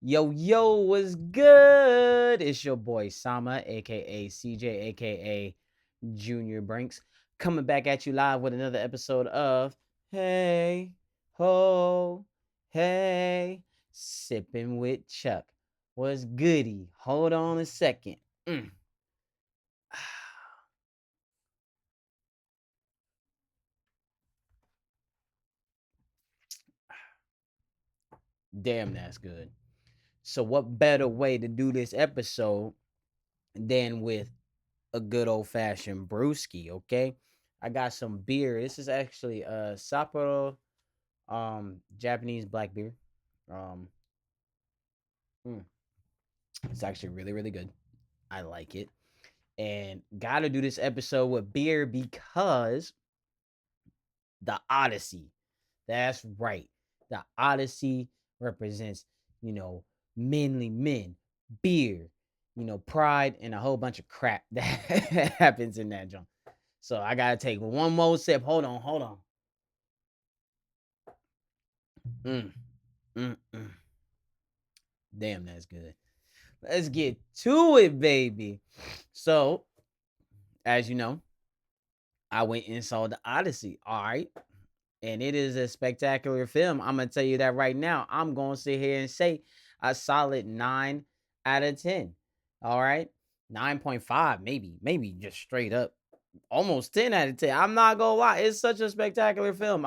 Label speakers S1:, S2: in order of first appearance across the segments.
S1: Yo, yo, what's good? It's your boy Sama, aka CJ, aka Junior Brinks, coming back at you live with another episode of Hey Ho Hey Sippin' with Chuck. What's goody? Hold on a second. Mm. Damn, that's good. So, what better way to do this episode than with a good old fashioned brewski, okay? I got some beer. This is actually Sapporo Japanese black beer. Um mm, it's actually really really good. I like it. And got to do this episode with beer because the Odyssey. That's right. The Odyssey represents, you know, manly men, beer, pride and a whole bunch of crap that happens in that junk. So I gotta take one more sip. Hold on, hold on. Mm, mm. Damn, that's good. Let's get to it, baby. So, as you know, I went and saw the Odyssey. All right. And it is a spectacular film. I'm gonna tell you that right now. I'm gonna sit here and say a solid 9 out of 10. All right. 9.5, maybe just straight up. Almost 10 out of 10. I'm not gonna lie. It's such a spectacular film.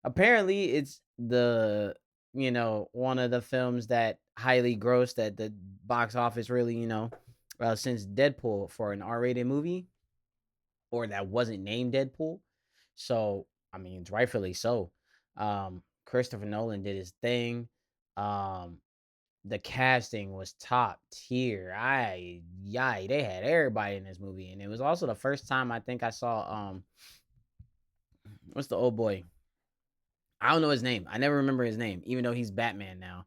S1: Apparently it's the one of the films that highly grossed at the box office really, since Deadpool for an R-rated movie, or that wasn't named Deadpool. So I mean, it's rightfully so. Christopher Nolan did his thing. um the casting was top tier. They had everybody in this movie, and it was also the first time I think I saw what's the old boy? I don't know his name. I never remember his name, even though he's Batman now.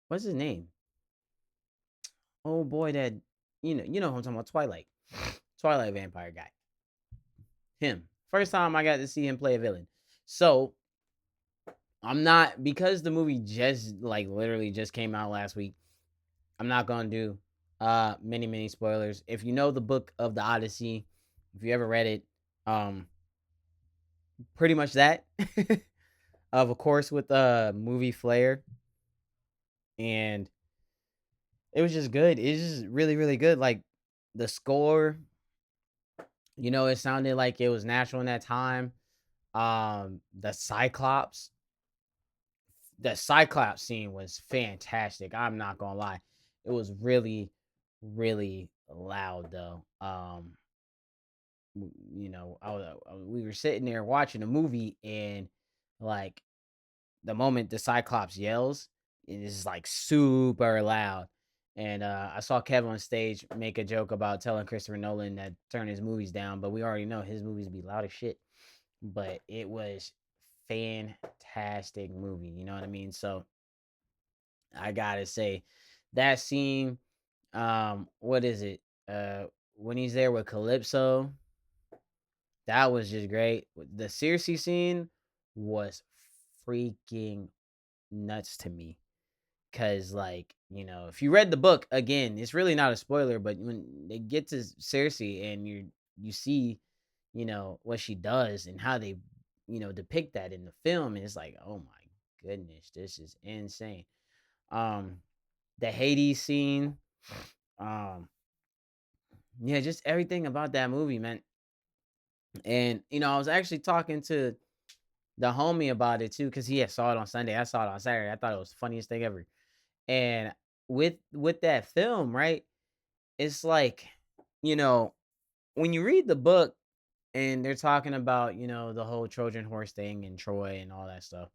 S1: What's his name? Oh boy, that you know who I'm talking about. Twilight, Twilight vampire guy. Him. First time I got to see him play a villain. So I'm not, because the movie just like literally just came out last week. I'm not gonna do many spoilers. If you know the book of the Odyssey, if you ever read it, um, pretty much that. Of course, with movie flair, and it was just good. It's just really, really good. Like the score, it sounded like it was natural in that time. The Cyclops scene was fantastic. I'm not gonna lie. It was really, really loud though. We were sitting there watching a movie, and like the moment the Cyclops yells, it is like super loud. And I saw Kevin on stage make a joke about telling Christopher Nolan that turn his movies down, but we already know his movies be loud as shit. But it was fantastic movie, you know what I mean? So I gotta say that scene, what is it? When he's there with Calypso, that was just great. The Circe scene was freaking nuts to me. Cause like, if you read the book, again, it's really not a spoiler, but when they get to Circe and you see, what she does and how they, depict that in the film, and it's like, oh my goodness, this is insane. Um, the Hades scene, um, yeah, just everything about that movie, man. And I was actually talking to the homie about it too, because he had saw it on Sunday. I saw it on Saturday. I thought it was the funniest thing ever. And with that film, right? It's like, you know, when you read the book and they're talking about, the whole Trojan horse thing and Troy and all that stuff.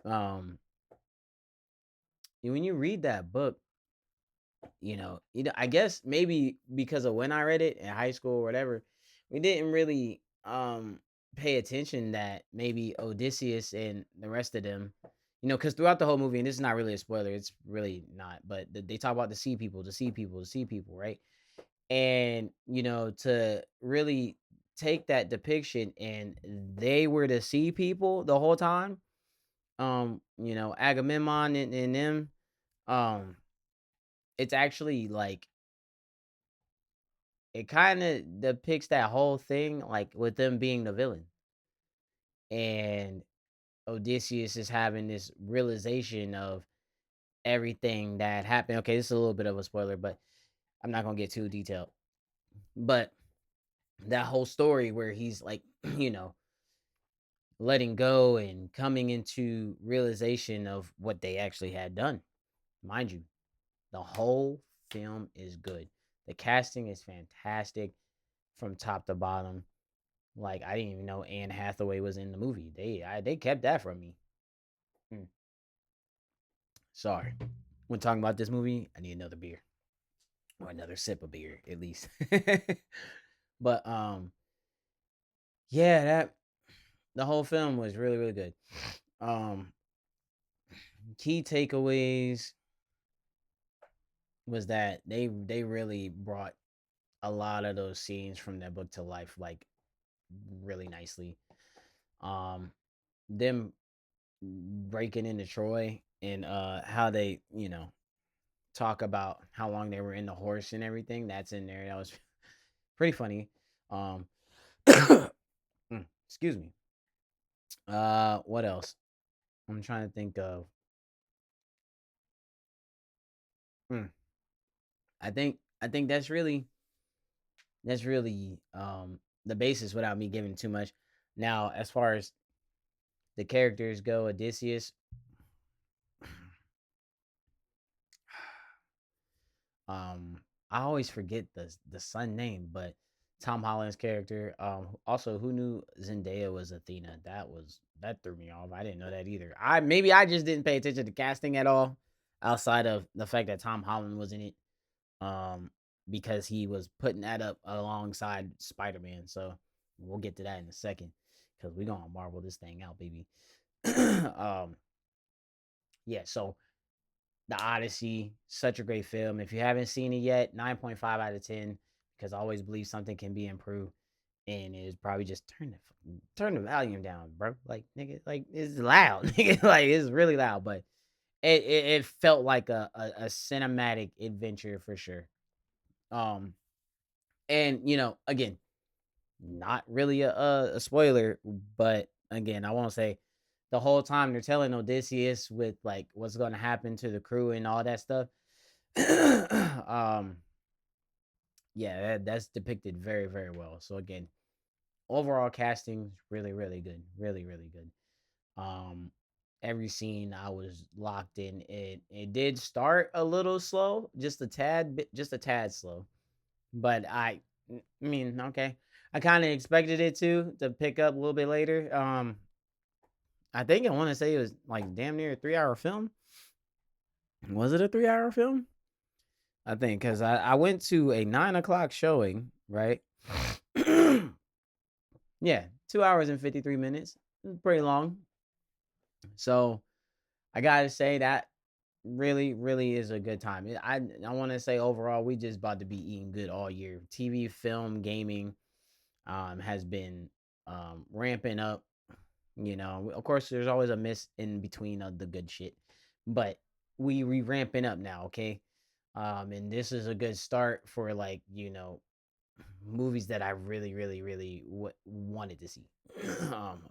S1: Um, when you read that book, I guess maybe because of when I read it in high school or whatever, we didn't really pay attention that maybe Odysseus and the rest of them, because throughout the whole movie, and this is not really a spoiler, it's really not, but they talk about the sea people, the sea people, right? And to really take that depiction and they were the sea people the whole time. Agamemnon and them, um, it's actually like it kind of depicts that whole thing like with them being the villain and Odysseus is having this realization of everything that happened. Okay, this is a little bit of a spoiler, but I'm not gonna get too detailed. But that whole story where he's like, letting go and coming into realization of what they actually had done. Mind you, the whole film is good. The casting is fantastic from top to bottom. Like I didn't even know Anne Hathaway was in the movie. They kept that from me. Mm, sorry. When talking about this movie, I need another beer or another sip of beer at least. But yeah, that the whole film was really really good. Um, key takeaways was that they really brought a lot of those scenes from that book to life, like really nicely. Um, them breaking into Troy and how they talk about how long they were in the horse and everything. That's in there. That was pretty funny. Um, excuse me. What else? I'm trying to think of. Mm, I think that's really the basis without me giving too much. Now, as far as the characters go, Odysseus, um, I always forget the son name, but Tom Holland's character. Also, who knew Zendaya was Athena? That threw me off. I didn't know that either. I just didn't pay attention to casting at all, outside of the fact that Tom Holland was in it. Um, because he was putting that up alongside Spider Man. So we'll get to that in a second, because we're gonna marvel this thing out, baby. um, yeah. So the Odyssey, such a great film. If you haven't seen it yet, 9.5 out of 10, because I always believe something can be improved. And it's probably just turn the volume down, bro. Like nigga, like it's loud, nigga. Like it's really loud, but it felt like a cinematic adventure for sure. Um, and again, not really a spoiler, but again, I won't say the whole time they're telling Odysseus with like what's going to happen to the crew and all that stuff. um, yeah, that's depicted very, very well. So again, overall casting really, really good, really, really good. Um, every scene I was locked in. It did start a little slow, just a tad bit, just a tad slow, but I mean, okay. I kind of expected it to pick up a little bit later. I think I want to say it was like damn near a 3 hour film. Was it a 3 hour film? I think because I went to a 9 o'clock showing, right? Yeah, 2 hours and 53 minutes. It was pretty long. So I gotta say that really, really is a good time. I want to say overall, we just about to be eating good all year. TV, film, gaming, has been ramping up. Of course, there's always a miss in between of the good shit, but we ramping up now, okay? And this is a good start for like movies that I really, really, really wanted to see.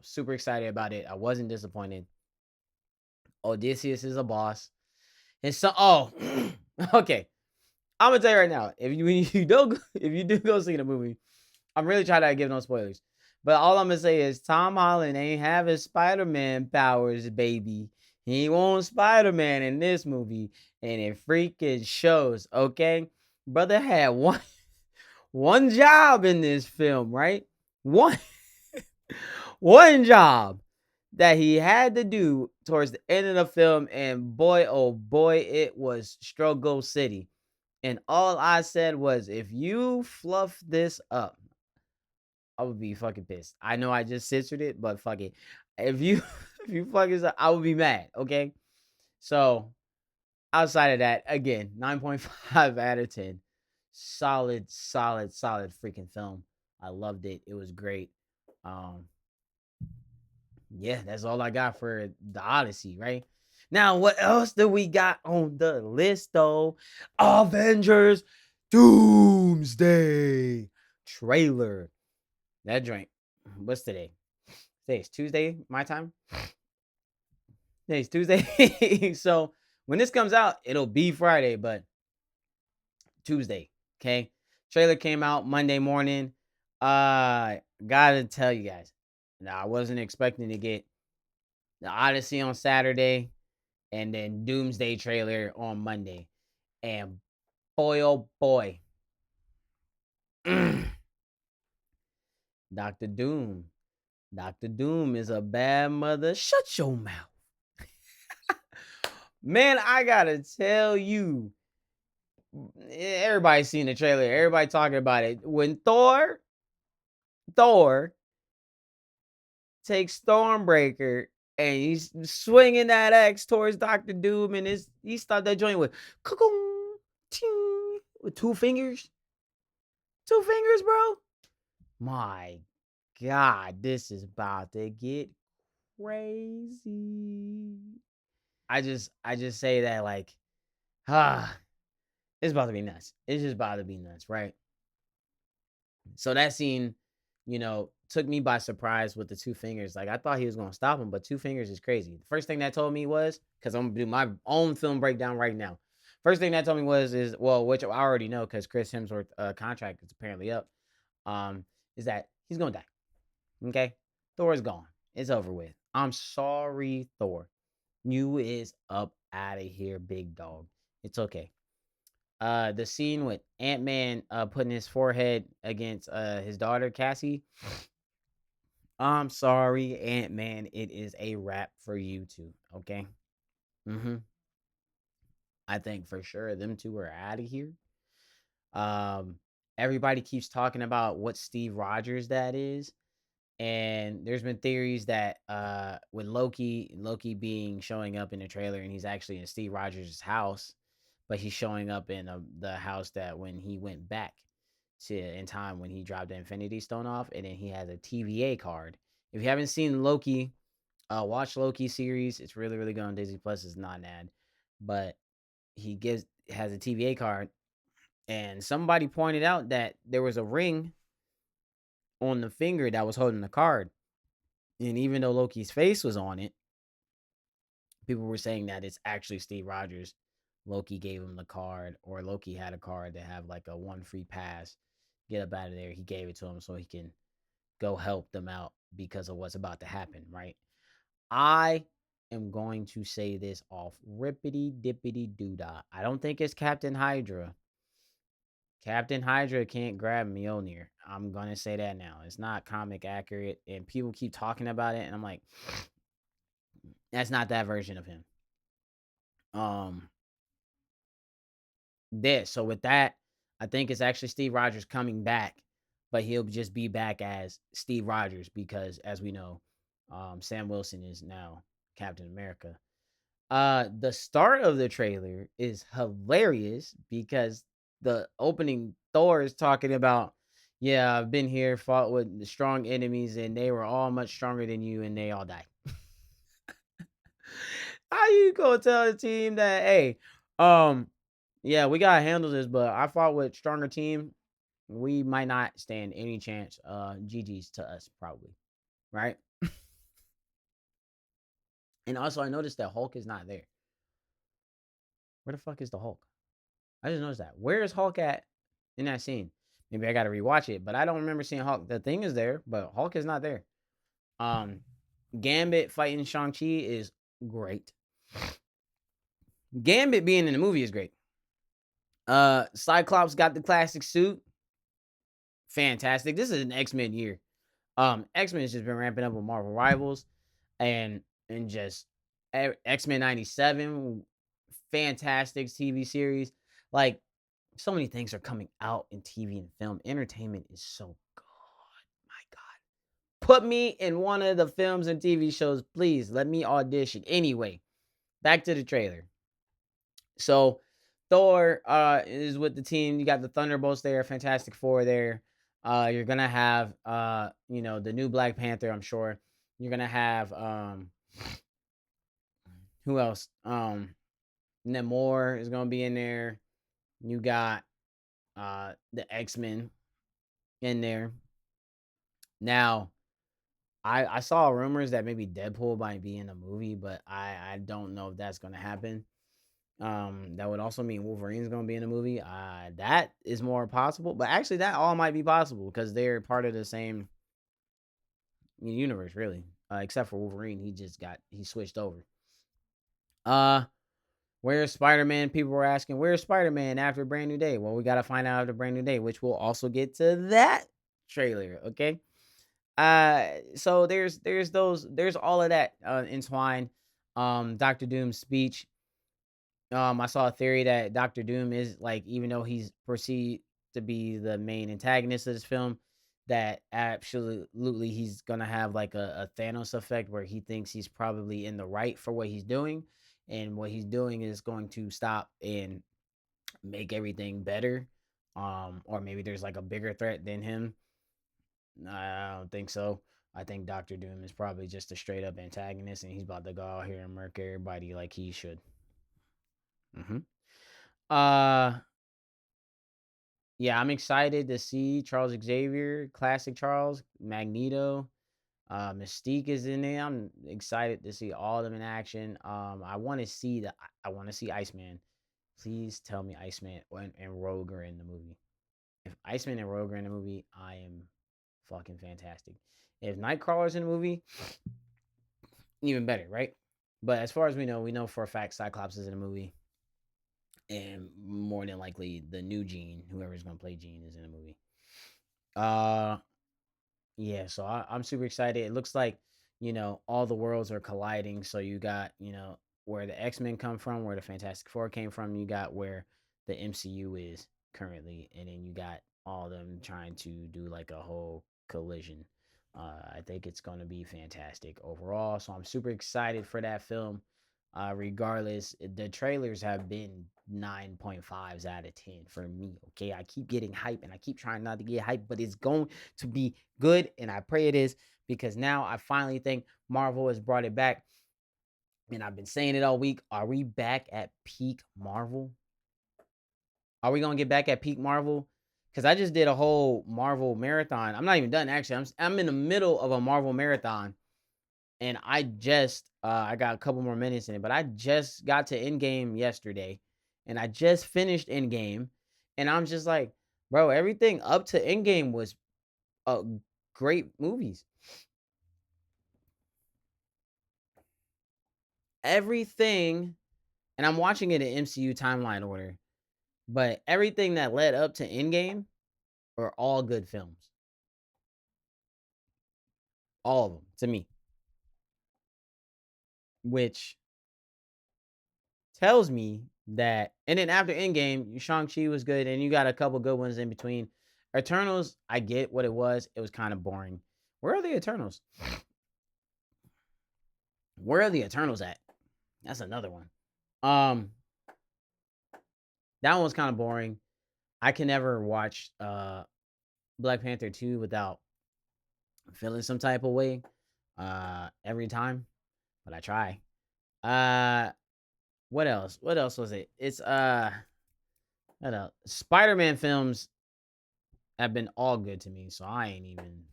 S1: Super excited about it. I wasn't disappointed. Odysseus is a boss. And so, okay. I'm gonna tell you right now, if you when you don't if you do go see the movie, I'm really trying to give no spoilers. But all I'm gonna say is Tom Holland ain't having Spider-Man powers, baby. He won't Spider-Man in this movie, and it freaking shows. Okay, brother had one job in this film, right? One one job that he had to do towards the end of the film, and boy, oh boy, it was struggle city. And all I said was, if you fluff this up, I would be fucking pissed. I know I just censored it, but fuck it. If you if you fuck this up, I would be mad. Okay. So outside of that, again, 9.5 out of 10. Solid, solid, solid freaking film. I loved it. It was great. Um, Yeah, that's all I got for the Odyssey, right? Now, what else do we got on the list though? Avengers Doomsday trailer. That joint. What's today? Today's Tuesday, my time. Today's Tuesday. So when this comes out, it'll be Friday, but Tuesday. Okay. Trailer came out Monday morning. Gotta tell you guys. Now I wasn't expecting to get the Odyssey on Saturday and then Doomsday trailer on Monday. And boy, oh boy, Doctor Doom. Doctor Doom is a bad mother. Shut your mouth. Man, I gotta tell you, everybody's seen the trailer. Everybody talking about it. When Thor takes Stormbreaker and he's swinging that axe towards Doctor Doom, and he stopped that joint with ting, with two fingers. Two fingers, bro. My God, this is about to get crazy. I just say that like, ah, it's about to be nuts. It's just about to be nuts, right? So that scene, took me by surprise with the two fingers. Like I thought he was gonna stop him, but two fingers is crazy. The first thing that told me was because I'm gonna do my own film breakdown right now. First thing that told me is well, which I already know because Chris Hemsworth contract is apparently up. Is that he's gonna die. Okay, Thor is gone. It's over with. I'm sorry, Thor. You is up out of here, big dog. It's okay. The scene with Ant-Man putting his forehead against his daughter Cassie. I'm sorry, Ant-Man. It is a wrap for you two. Okay. Mm-hmm. I think for sure them two are out of here. Um, Everybody keeps talking about what Steve Rogers that is. And there's been theories that with Loki being showing up in the trailer, and he's actually in Steve Rogers' house, but he's showing up in the house that when he went back to in time when he dropped the Infinity Stone off, and then he has a TVA card. If you haven't seen Loki, watch Loki series. It's really really good on Disney Plus. It's not an ad, but he has a TVA card, and somebody pointed out that there was a ring on the finger that was holding the card. And even though Loki's face was on it, people were saying that it's actually Steve Rogers. Loki gave him the card, or Loki had a card to have like a one free pass. Get up out of there. He gave it to him so he can go help them out because of what's about to happen, right? I am going to say this off rippity dippity doodah. I don't think it's Captain Hydra. Captain Hydra can't grab Mjolnir. I'm gonna say that now. It's not comic accurate, and people keep talking about it, and I'm like, that's not that version of him. Um, so with that, I think it's actually Steve Rogers coming back, but he'll just be back as Steve Rogers because, as we know, Sam Wilson is now Captain America. The start of the trailer is hilarious because the opening Thor is talking about, yeah, I've been here, fought with strong enemies, and they were all much stronger than you, and they all died. How you gonna tell the team that, hey, um, yeah, we gotta handle this, but I fought with stronger team. We might not stand any chance. GG's to us, probably. Right? And also I noticed that Hulk is not there. Where the fuck is the Hulk? I just noticed that. Where is Hulk at in that scene? Maybe I gotta rewatch it, but I don't remember seeing Hulk. The thing is there, but Hulk is not there. Um Gambit fighting Shang-Chi is great. Gambit being in the movie is great. Cyclops got the classic suit. Fantastic. This is an X-Men year. X-Men has just been ramping up with Marvel Rivals and just X-Men 97, fantastic TV series. Like so many things are coming out in TV and film. Entertainment is so good. My God. Put me in one of the films and TV shows, please. Let me audition. Anyway, back to the trailer. So Thor is with the team. You got the Thunderbolts there, Fantastic Four there. You're gonna have the new Black Panther, I'm sure. You're gonna have who else? Namor is gonna be in there. You got the X-Men in there. Now, I saw rumors that maybe Deadpool might be in the movie, but I don't know if that's gonna happen. That would also mean Wolverine's gonna be in the movie. That is more possible, but actually, that all might be possible because they're part of the same universe, really. Except for Wolverine, he switched over. Uh, where's Spider Man? People were asking, where's Spider Man after Brand New Day? Well, we gotta find out after Brand New Day, which we'll also get to that trailer. Okay. So there's all of that entwined. Doctor Doom's speech. I saw a theory that Doctor Doom is like, even though he's perceived to be the main antagonist of this film, that absolutely he's gonna have like a Thanos effect where he thinks he's probably in the right for what he's doing, and what he's doing is going to stop and make everything better. Or maybe there's like a bigger threat than him. I don't think so. I think Doctor Doom is probably just a straight up antagonist, and he's about to go out here and murk everybody like he should. Hmm. Uh, yeah, I'm excited to see Charles Xavier, classic Charles, Magneto, Mystique is in there. I'm excited to see all of them in action. I want to see Iceman. Please tell me Iceman and Rogue are in the movie. If Iceman and Rogue are in the movie, I am fucking fantastic. If Nightcrawler's in the movie, even better, right? But as far as we know for a fact Cyclops is in the movie, and more than likely the new Jean, whoever's gonna play Jean, is in the movie. Uh, yeah, so I'm super excited. It looks like, all the worlds are colliding. So you got, where the X-Men come from, where the Fantastic Four came from, you got where the MCU is currently, and then you got all of them trying to do like a whole collision. I think it's going to be fantastic overall. So I'm super excited for that film. Regardless, the trailers have been 9.5s out of 10 for me. Okay, I keep getting hype and I keep trying not to get hype, but it's going to be good, and I pray it is, because now I finally think Marvel has brought it back. And I've been saying it all week. Are we back at peak Marvel? Are we gonna get back at peak Marvel? Because I just did a whole Marvel marathon. I'm not even done actually. I'm in the middle of a Marvel marathon, and I got a couple more minutes in it, but I just got to Endgame yesterday, and I just finished Endgame, and I'm just like, bro, everything up to Endgame was uh, great movies. Everything, and I'm watching it in MCU timeline order, but everything that led up to Endgame are all good films. All of them to me, which tells me that. And then after Endgame, Shang-Chi was good, and you got a couple good ones in between. Eternals, I get what it was. It was kind of boring. Where are the Eternals? Where are the Eternals at? That's another one. Um, that one was kind of boring. I can never watch Black Panther 2 without feeling some type of way every time, but I try. Uh what else? What else was it? It's what else? Spider-Man films have been all good to me, so I ain't even.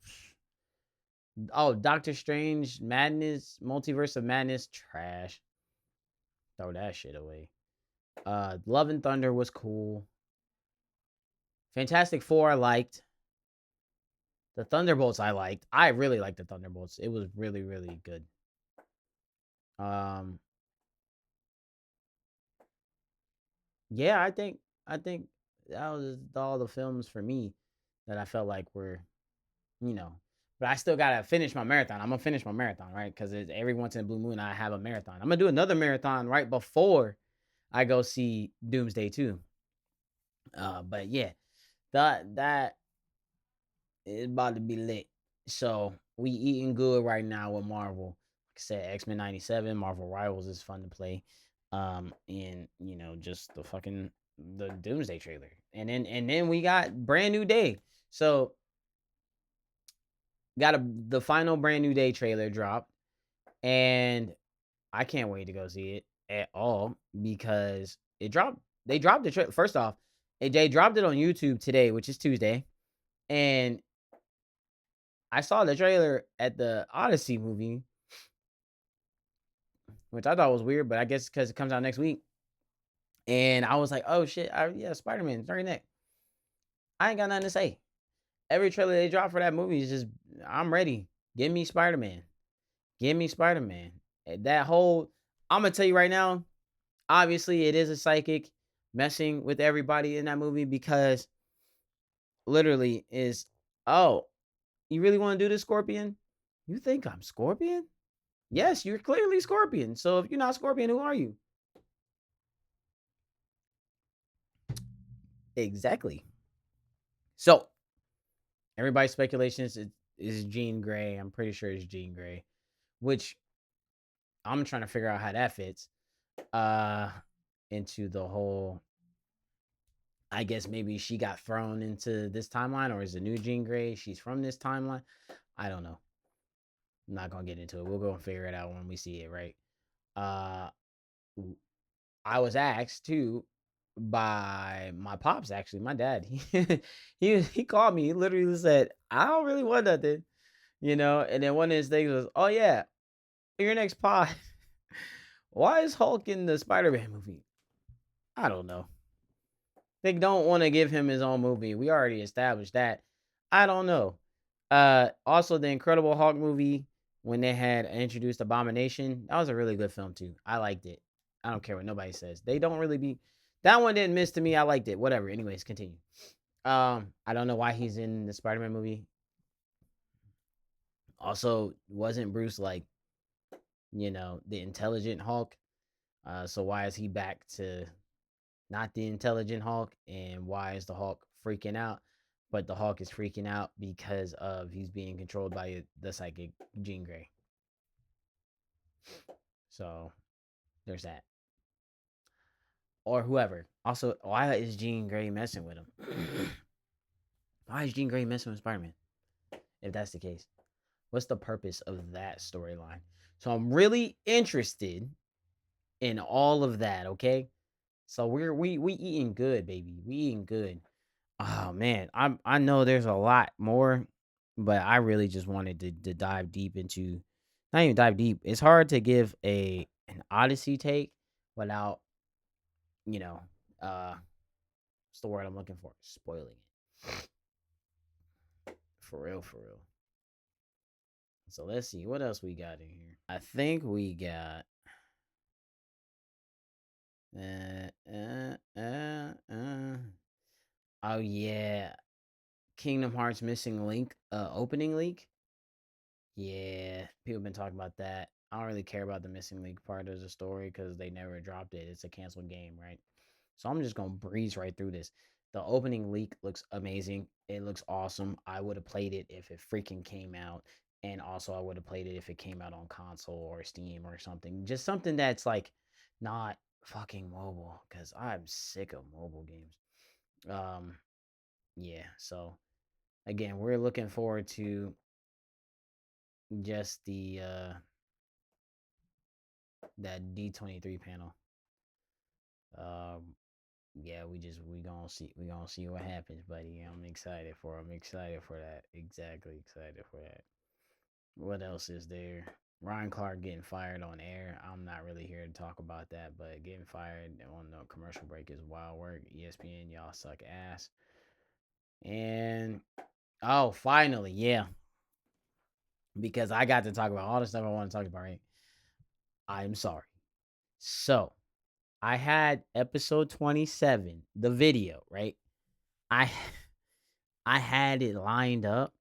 S1: Oh, Doctor Strange, Madness, Multiverse of Madness, trash. Throw that shit away. Love and Thunder was cool. Fantastic Four I liked. The Thunderbolts I liked. I really liked the Thunderbolts. It was really, really good. Um, yeah, I think that was all the films for me that I felt like were, you know. But I still gotta finish my marathon. I'm gonna finish my marathon, right? Because every once in a blue moon I have a marathon. I'm gonna do another marathon right before I go see Doomsday 2. But yeah, that is about to be lit. So we eating good right now with Marvel. Like I said, X-Men 97, Marvel Rivals is fun to play. And just the Doomsday trailer. And then we got Brand New Day. So got the final Brand New Day trailer dropped, and I can't wait to go see it at all because it dropped. They dropped the trailer. First off, they dropped it on YouTube today, which is Tuesday, and I saw the trailer at the Odyssey movie, which I thought was weird, but I guess because it comes out next week. And I was like, oh shit, yeah, Spider Man, right neck. I ain't got nothing to say. Every trailer they drop for that movie is just, I'm ready. Give me Spider Man. Give me Spider Man. That whole, I'm gonna tell you right now. Obviously, it is a psychic messing with everybody in that movie because literally is, oh, you really want to do this, Scorpion? You think I'm Scorpion? Yes, you're clearly Scorpion. So if you're not Scorpion, who are you? Exactly. So everybody's speculation is Jean Grey. I'm pretty sure it's Jean Grey, which I'm trying to figure out how that fits uh into the whole. I guess maybe she got thrown into this timeline, or is the new Jean Grey? She's from this timeline. I don't know. I'm not gonna get into it. We'll go and figure it out when we see it, right? Uh I was asked too by my pops, actually, my dad. He called me. He literally said, I don't really want nothing, and then one of his things was, oh yeah, your next pod. Why is Hulk in the Spider-Man movie? I don't know. They don't want to give him his own movie. We already established that. I don't know. Also the Incredible Hulk movie, when they had introduced Abomination, that was a really good film too. I liked it. I don't care what nobody says. They don't really be, that one didn't miss to me. I liked it. Whatever. Anyways, continue. I don't know why he's in the Spider-Man movie. Also, wasn't Bruce like, the intelligent Hulk? So why is he back to not the intelligent Hulk? And why is the Hulk freaking out? But the Hulk is freaking out because of he's being controlled by the psychic Jean Grey. So there's that. Or whoever. Also, why is Jean Grey messing with him? Why is Jean Grey messing with Spider-Man? If that's the case, what's the purpose of that storyline? So I'm really interested in all of that. Okay, so we eating good, baby. We eating good. Oh man, I know there's a lot more, but I really just wanted to dive deep into, not even dive deep. It's hard to give an Odyssey take without, you know, what's the word I'm looking for? Spoiling it. For real, for real. So let's see what else we got in here. I think we got uh uh uh uh oh yeah. Kingdom Hearts missing link opening leak. Yeah, people been talking about that. I don't really care about the missing link part of the story because they never dropped it. It's a canceled game, right? So I'm just gonna breeze right through this. The opening leak looks amazing. It looks awesome. I would have played it if it freaking came out. And also I would have played it if it came out on console or Steam or something. Just something that's like not fucking mobile. Cause I'm sick of mobile games. Um yeah, so again, we're looking forward to just the that D23 panel. Um, yeah, we gonna see what happens, buddy. I'm excited for that. Exactly excited for that. What else is there? Ryan Clark getting fired on air. I'm not really here to talk about that, but getting fired on the commercial break is wild work. ESPN, y'all suck ass. And oh, finally, yeah, because I got to talk about all the stuff I want to talk about. Right? I'm sorry. So I had episode 27, the video, right? I I had it lined up,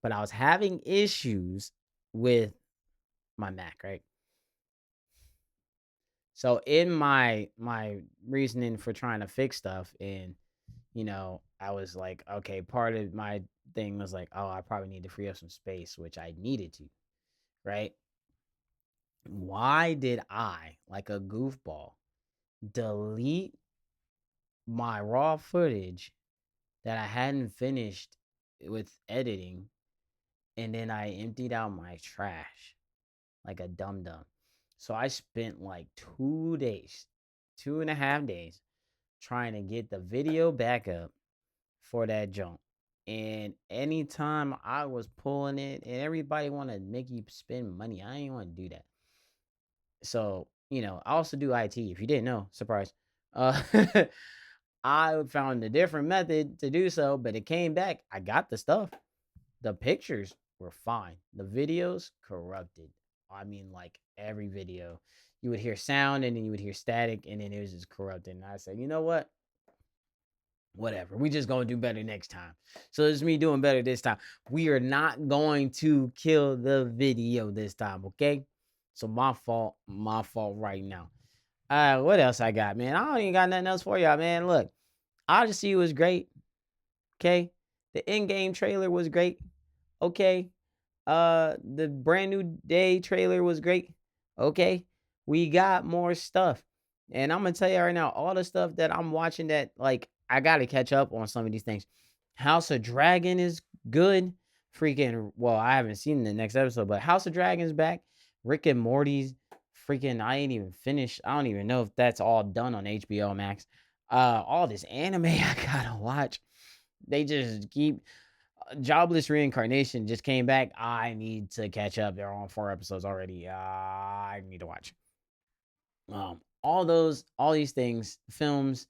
S1: but I was having issues with my Mac, right? So in my reasoning for trying to fix stuff, and I was like, okay, part of my thing was like, oh, I probably need to free up some space, which I needed to, right? Why did I, like a goofball, delete my raw footage that I hadn't finished with editing and then I emptied out my trash like a dum dum. So I spent like 2 days, 2.5 days trying to get the video back up for that junk. And anytime I was pulling it, and everybody want to make you spend money, I ain't want to do that. So, I also do IT. If you didn't know, surprise. Uh, I found a different method to do so, but it came back. I got the stuff. The pictures were fine. The videos corrupted. I mean, like every video, you would hear sound and then you would hear static, and then it was just corrupted. And I said, you know what? Whatever. We just gonna do better next time. So it's me doing better this time. We are not going to kill the video this time, okay? So my fault right now. What else I got, man? I don't even got nothing else for y'all, man. Look, Odyssey was great. Okay. The in-game trailer was great. Okay. The brand new day trailer was great. Okay. We got more stuff. And I'm gonna tell you right now, all the stuff that I'm watching that like I gotta catch up on some of these things. House of Dragon is good. Freaking well, I haven't seen the next episode, but House of Dragon's back. Rick and Morty's freaking I ain't even finished. I don't even know if that's all done on HBO Max. All this anime I gotta watch. They just keep Jobless Reincarnation just came back. I need to catch up. They're on 4 episodes already. I need to watch. All these things, films,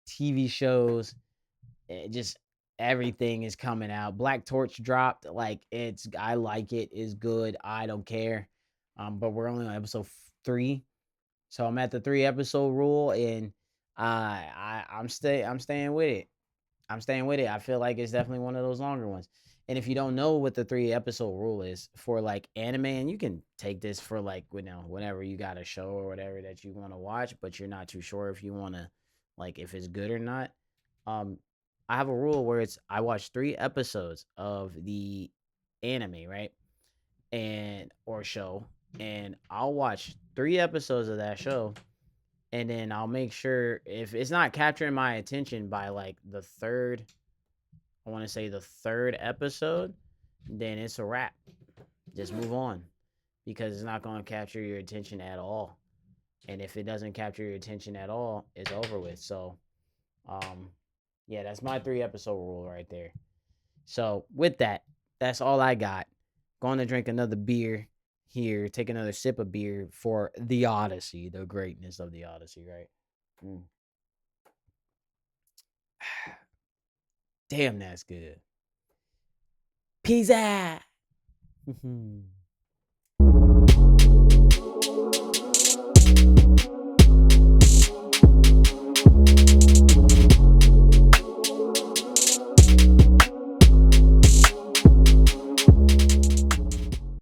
S1: TV shows, just everything is coming out. Black Torch dropped. Like I like it. It's good. I don't care. But we're only on episode 3, so I'm at the 3 episode rule, and I'm staying with it. I'm staying with it. I feel like it's definitely one of those longer ones. And if you don't know what the 3 episode rule is for like anime, and you can take this for like whenever you got a show or whatever that you want to watch, but you're not too sure if you want to like if it's good or not. Um, I have a rule where it's I watch 3 episodes of the anime, right? And or show, and I'll watch 3 episodes of that show, and then I'll make sure if it's not capturing my attention by like the third, I want to say the third episode, then it's a wrap. Just move on because it's not going to capture your attention at all. And if it doesn't capture your attention at all, it's over with. So, um, yeah, that's my 3 episode rule right there. So with that, that's all I got. Going to drink another beer here, take another sip of beer for the Odyssey, the greatness of the Odyssey, right? Mm. Damn, that's good. Pizza.